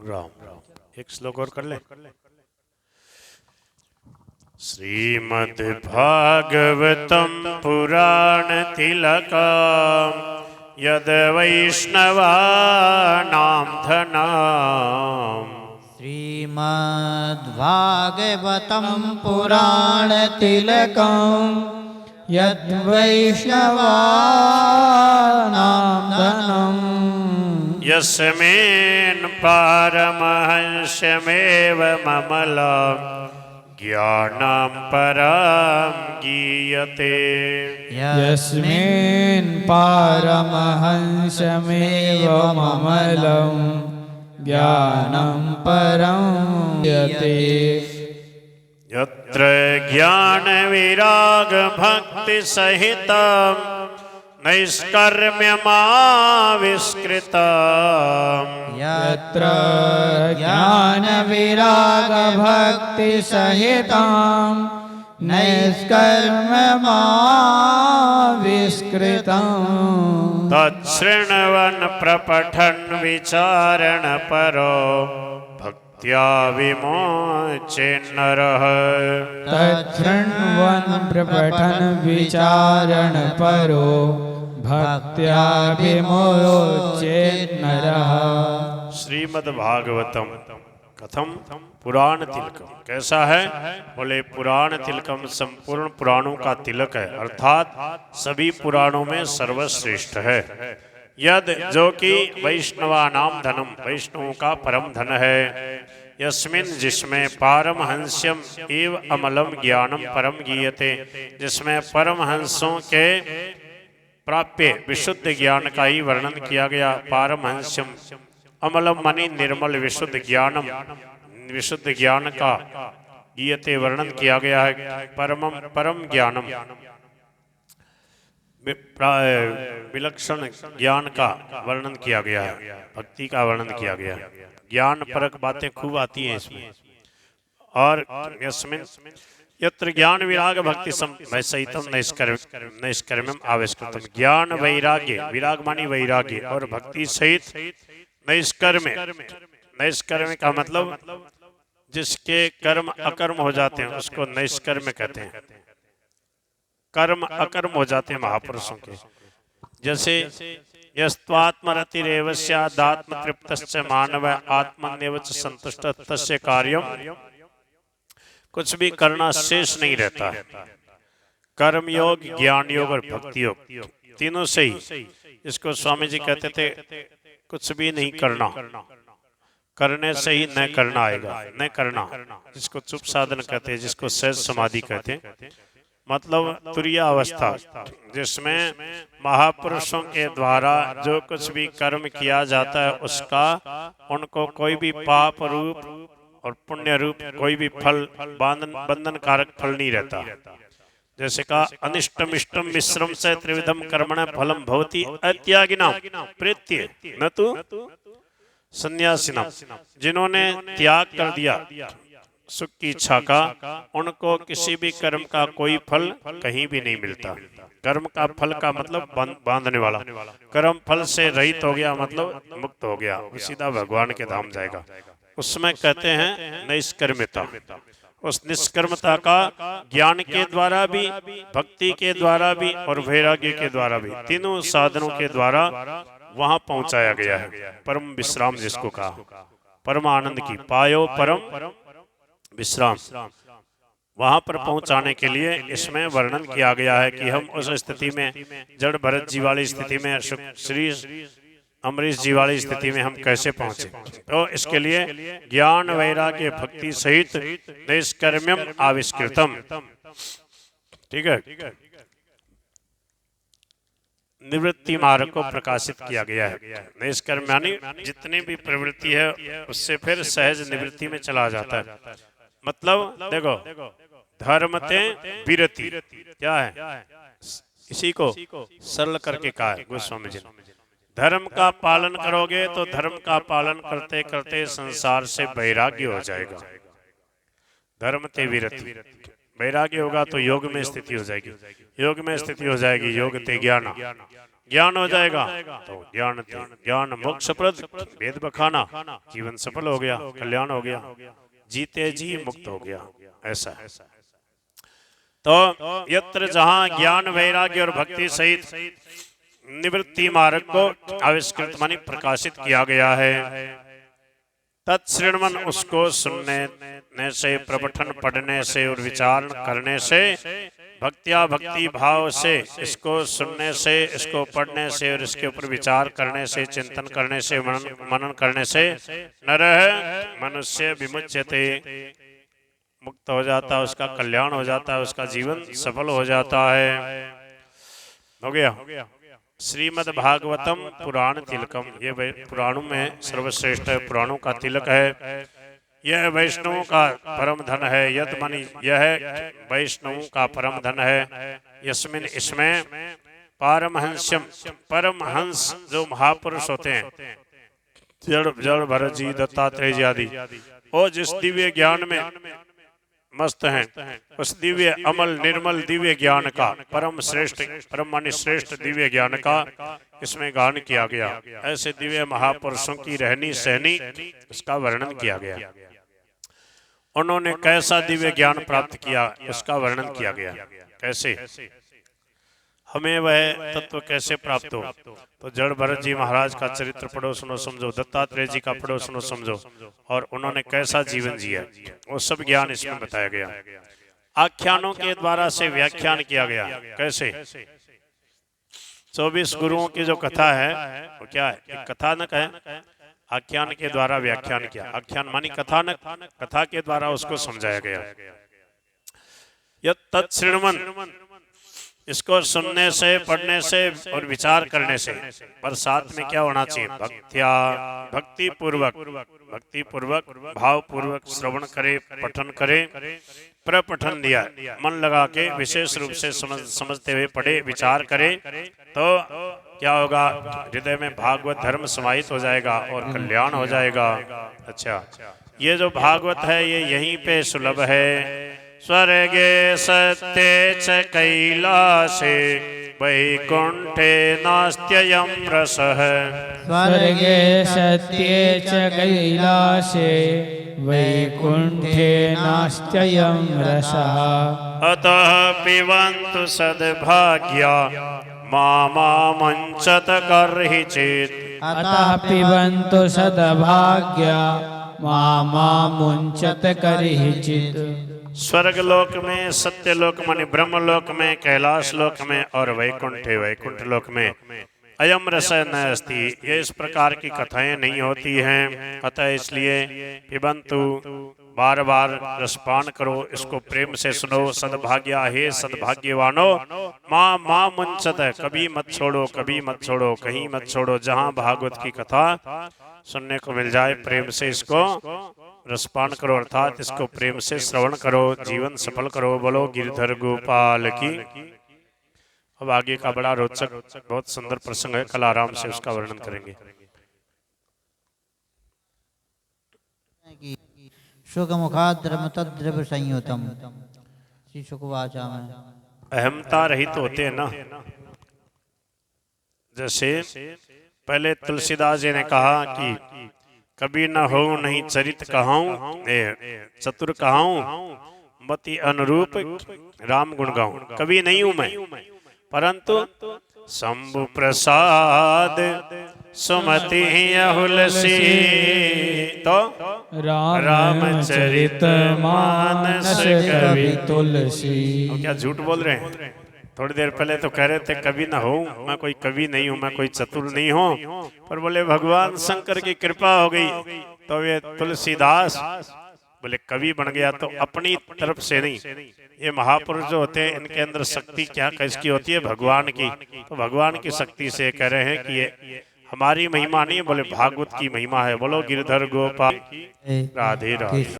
राम राम। एक श्लोक और कर ले। श्रीमद् भागवतम पुराण तिलकम यद वैष्णवानां धनम। श्रीमद्भागवतं पुराणतिलकं यद्वैष्णवानां धनम् यस्मिन् पारमहंस्यमेव ममलं ज्ञानं परं गीयते। यस्मिन् पारमहंसमेव ममलं ज्ञानं परं गीयते। यत्र ज्ञान विराग भक्ति सहितं नैष्कर्म्यमाविष्कृतम्। यत्र ज्ञानविरागभक्तिसहितं नैष्कर्म्यमाविष्कृतम्। तच्छृण्वन् प्रपठन् विचारण परो भक्त्या विमोचेन्नरः। तच्छृण्वन् प्रपठन् विचारण परो भक्त्या विमोचेन्नरः। श्रीमद् भागवतम कथम पुराण तिलकम कैसा है? बोले पुराण तिलकम संपूर्ण पुराणों का तिलक है, अर्थात सभी पुराणों में सर्वश्रेष्ठ है। यद जो कि वैष्णवानाम धनम वैष्णवों का परम धन है। यस्मिन जिसमें पारमहंस्यम एव अमलम ज्ञानम परम गीयते जिसमें परमहंसों के प्राप्य विशुद्ध ज्ञान का ही वर्णन किया गया। पारमहंस्यम अमलम मनि निर्मल विशुद्ध ज्ञानम विशुद्ध ज्ञान का गीयते वर्णन किया गया है। परमम परम ज्ञानम विलक्षण ज्ञान का वर्णन किया गया है, भक्ति का वर्णन किया गया है। ज्ञान परक बातें खूब आती हैं इसमें। और यस्मिन यत्र ज्ञान विराग भक्ति सहितम नैष्कर्म्यम आविष्कृतम। ज्ञान वैराग्य, विराग मानी वैराग्य, और भक्ति सहित नैष्कर्म्य। नैष्कर्म्य का मतलब जिसके कर्म अकर्म हो जाते हैं उसको नैष्कर्म्य कहते हैं। कर्म अकर्म हो जाते हैं महापुरुषों के। जैसे यस्त्वात्मरतिरेव स्यादात्म तृप्तस्य मानव आत्मन्येव च संतुष्ट तस्य कार्यम। कुछ भी करना शेष नहीं रहता है। कर्म योग, ज्ञान योग और भक्ति योग तीनों से ही, इसको स्वामी जी कहते थे कुछ भी नहीं करना, करने से ही न करना आएगा। न करना जिसको चुप साधन कहते हैं, जिसको सहज समाधि कहते हैं, मतलब तुरीय अवस्था, जिसमें महापुरुषों के द्वारा जो कुछ भी कर्म किया जाता है उसका उनको कोई भी पाप रूप और पुण्य रूप कोई भी फल बंधन कारक फल नहीं रहता। जैसे कहा अनिष्टम इष्टम मिश्रम से त्रिविधम कर्मण फलम भवति अत्यागिना प्रेत्य न तो सन्यासिनम। जिन्होंने त्याग कर दिया सुख की इच्छा का, उनको किसी भी कर्म का कोई फल कहीं भी नहीं मिलता। कर्म का फल का मतलब बांधने वाला। कर्म फल से रहित हो गया मतलब मुक्त हो गया, वो सीधा भगवान के धाम जाएगा। उसमें कहते हैं निष्कर्मता। उस निष्कर्मता का ज्ञान के द्वारा भी, भक्ति के द्वारा भी और वैराग्य के द्वारा भी, तीनों साधनों के द्वारा वहां पहुंचाया गया है। परम विश्राम जिसको कहा, परम आनंद की पायो परम विश्राम, वहां पर पहुंचाने के लिए इसमें वर्णन किया गया है कि हम उस स्थिति में, जड़ भरत जी वाली स्थिति में, श्री अमरीश जी वाली स्थिति में हम कैसे पहुंचे। तो इसके लिए ज्ञान वैराग्य भक्ति सहित नैष्कर्म्यम आविष्कृतम। ठीक है, निवृत्ति मार्ग को प्रकाशित किया गया है। नैष्कर्म्य यानी जितनी भी प्रवृत्ति है उससे फिर सहज निवृत्ति में चला जाता है। मतलब देखो, धर्मते विरति क्या है, इसी को सरल करके कहा है गोस्वामी जी ने। धर्म का पालन करोगे तो धर्म का पालन करते करते संसार से वैराग्य हो जाएगा। धर्म ते विरति, वैराग्य होगा तो योग में स्थिति हो जाएगी, योग में स्थिति हो जाएगी योग ते ज्ञान, ज्ञान हो जाएगा तो ज्ञान मोक्षप्रद, वेद बखाना, जीवन सफल हो गया, कल्याण हो गया, जीते जी मुक्त हो गया। ऐसा है। तो यत्र जहां ज्ञान वैराग्य और भक्ति सहित निवृत्ति मार्ग को आविष्कृत मानी प्रकाशित किया गया है, तत्श्रवण उसको सुनने से, प्रपठन पढ़ने से और विचार करने से, भक्तिया भक्ति भाव से, इसको सुनने से, इसको पढ़ने से और इसके ऊपर विचार करने से, चिंतन करने से, मनन करने से नरः मनुष्य विमुच्यते, मुक्त हो जाता है, उसका कल्याण हो जाता है, उसका जीवन सफल हो जाता है। हो गया। श्रीमद् भागवतम पुराण तिलकम, ये पुराणों में सर्वश्रेष्ठ है, पुराणों का तिलक है। यह वैष्णवों का परम धन है। यद मानी यह वैष्णवों का परम धन है। यस्मिन, इसमें पारमहंस्यम, परमहंस जो महापुरुष होते हैं, जड़ भरत जी, दत्तात्रेय जी आदि, और जिस दिव्य ज्ञान में मस्त हैं, उस दिव्य अमल निर्मल दिव्य ज्ञान का, परम श्रेष्ठ परम मानी श्रेष्ठ दिव्य ज्ञान का इसमें गान किया गया। ऐसे दिव्य महापुरुषों की रहनी सहनी इसका वर्णन किया गया। उन्होंने कैसा दिव्य ज्ञान प्राप्त किया उसका वर्णन किया गया। कैसे हमें वह तत्व कैसे प्राप्त हो, तो जड़ भरत जी महाराज का चरित्र पढ़ो सुनो समझो, दत्तात्रेय जी का पढ़ो सुनो समझो, और उन्होंने कैसा जीवन जिया वो सब ज्ञान इसमें बताया गया। आख्यानों के द्वारा से व्याख्यान किया गया। कैसे 24 गुरुओं की जो कथा है वो क्या है, एक कथानक है, आख्यान के द्वारा व्याख्यान किया। आख्यान मानी कथानक, कथा के द्वारा उसको समझाया गया। यह तत्श्रवण, इसको सुनने से, पढ़ने से और विचार करने से, पर साथ में क्या होना चाहिए, भक्ति पूर्वक भाव पूर्वक श्रवण करे, पठन करे, प्रपठन दिया, मन लगा के विशेष रूप से समझते हुए पढ़े, विचार करे, तो क्या होगा, हृदय में भागवत धर्म समाहित हो जाएगा और कल्याण हो जाएगा। अच्छा, ये जो भागवत है ये यहीं पे सुलभ है। स्वर्गे सत्ये च कैलासे वैकुंठे नास्त्ययं रसः। स्वर्गे सत्ये च कैलासे वैकुंठे नास्त्ययं रसः। अतः पिबन्तु सद्भाग्या मामामुञ्चत कर्हिचित्। अतः पिबन्तु सद्भाग्या मामामुञ्चत कर्हिचित्। स्वर्गलोक में, सत्यलोक माने ब्रह्मलोक में, कैलाश लोक में और वैकुंठ लोक में अयम रस न अस्ति, ये इस प्रकार की कथाएं नहीं होती हैं। अतः इसलिए पिबंतु, बार बार रसपान करो, इसको प्रेम से सुनो। सद्भाग्या, हे सद्भाग्यवानो, मां मुंचत, कभी मत छोड़ो, कभी मत छोड़ो, कहीं मत छोड़ो, जहां भागवत की कथा सुनने को मिल जाए प्रेम से इसको रसपान करो, अर्थात इसको प्रेम से श्रवण करो, जीवन सफल करो। बोलो गिरधर गोपाल की। अब आगे का बड़ा रोचक बहुत सुंदर प्रसंग है, कल आराम से उसका वर्णन करेंगे। शुकमुखाद्रम तद्रव संयुतम, श्री शुकवाचा में अहमता रहित होते हैं ना। जैसे पहले तुलसीदास जी ने कहा कि कभी न हो नहीं चरित कहाऊं, चतुर कहाऊं, मति अनुरूप राम गुण गाऊं। कभी नहीं हूं मैं, परंतु शंभु प्रसाद सुमति अहुलसी, तो रामचरित मानस कवि तुलसी। क्या झूठ बोल रहे हैं? थोड़ी देर पहले तो कह रहे थे कवि ना हो, मैं कोई कवि नहीं हूँ, मैं कोई चतुर नहीं हूँ, पर बोले भगवान शंकर की कृपा हो गई तो ये तुलसीदास बोले कवि बन गया। तो अपनी तरफ से नहीं, ये महापुरुष जो होते हैं इनके अंदर शक्ति क्या किसकी होती है, भगवान की। तो भगवान की शक्ति से कह रहे हैं कि ये हमारी महिमा नहीं है, बोले भागवत की महिमा है। बोलो गिरधर गोपाल, राधे राधे।